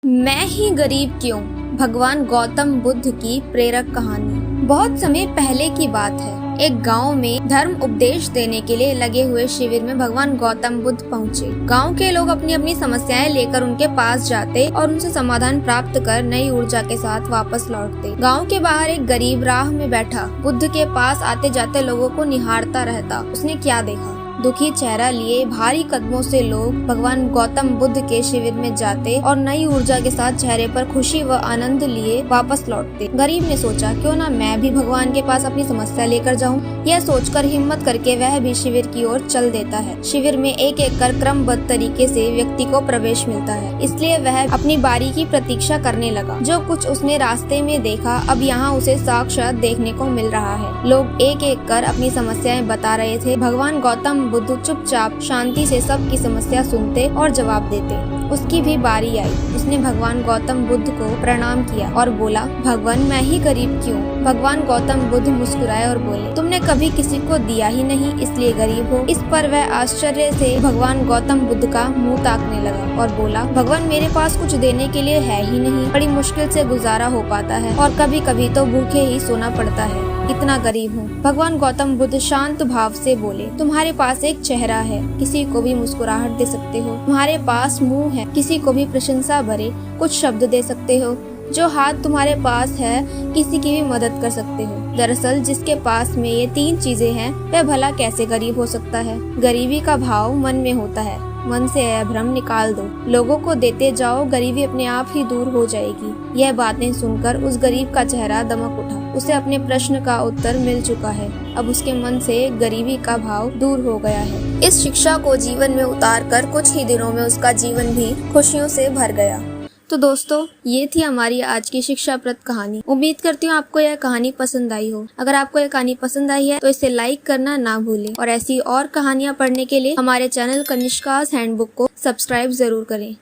मैं ही गरीब क्यों? भगवान गौतम बुद्ध की प्रेरक कहानी। बहुत समय पहले की बात है। एक गांव में धर्म उपदेश देने के लिए लगे हुए शिविर में भगवान गौतम बुद्ध पहुंचे। गांव के लोग अपनी अपनी समस्याएं लेकर उनके पास जाते और उनसे समाधान प्राप्त कर नई ऊर्जा के साथ वापस लौटते। गांव के बाहर एक गरीब राह में बैठा बुद्ध के पास आते जाते लोगों को निहारता रहता। उसने क्या देखा? दुखी चेहरा लिए भारी कदमों से लोग भगवान गौतम बुद्ध के शिविर में जाते और नई ऊर्जा के साथ चेहरे पर खुशी व आनंद लिए वापस लौटते। गरीब ने सोचा, क्यों ना मैं भी भगवान के पास अपनी समस्या लेकर जाऊं। यह सोचकर हिम्मत करके वह भी शिविर की ओर चल देता है। शिविर में एक एक कर क्रमबद्ध तरीके से व्यक्ति को प्रवेश मिलता है, इसलिए वह अपनी बारी की प्रतीक्षा करने लगा। जो कुछ उसने रास्ते में देखा, अब यहाँ उसे साक्षात देखने को मिल रहा है। लोग एक एक कर अपनी समस्याएं बता रहे थे। भगवान गौतम बुद्ध चुपचाप शांति से सबकी समस्या सुनते और जवाब देते। उसकी भी बारी आई। उसने भगवान गौतम बुद्ध को प्रणाम किया और बोला, भगवान मैं ही गरीब क्यों? भगवान गौतम बुद्ध मुस्कुराए और बोले, तुमने कभी किसी को दिया ही नहीं, इसलिए गरीब हो। इस पर वह आश्चर्य से भगवान गौतम बुद्ध का मुंह ताकने लगा और बोला, भगवान मेरे पास कुछ देने के लिए है ही नहीं। बड़ी मुश्किल से गुजारा हो पाता है और कभी कभी तो भूखे ही सोना पड़ता है। इतना गरीब हूँ। भगवान गौतम बुद्ध शांत भाव से बोले, तुम्हारे पास एक चेहरा है, किसी को भी मुस्कुराहट दे सकते हो। तुम्हारे पास मुंह है, किसी को भी प्रशंसा भरे कुछ शब्द दे सकते हो। जो हाथ तुम्हारे पास है, किसी की भी मदद कर सकते हो। दरअसल जिसके पास में ये तीन चीजें हैं, वह भला कैसे गरीब हो सकता है? गरीबी का भाव मन में होता है। मन से यह भ्रम निकाल दो। लोगों को देते जाओ, गरीबी अपने आप ही दूर हो जाएगी। यह बातें सुनकर उस गरीब का चेहरा दमक उठा। उसे अपने प्रश्न का उत्तर मिल चुका है। अब उसके मन से गरीबी का भाव दूर हो गया है। इस शिक्षा को जीवन में उतार कर कुछ ही दिनों में उसका जीवन भी खुशियों से भर गया। तो दोस्तों, ये थी हमारी आज की शिक्षाप्रद कहानी। उम्मीद करती हूँ आपको यह कहानी पसंद आई हो। अगर आपको यह कहानी पसंद आई है तो इसे लाइक करना ना भूलें और ऐसी और कहानियाँ पढ़ने के लिए हमारे चैनल कनिष्का's हैंडबुक को सब्सक्राइब जरूर करें।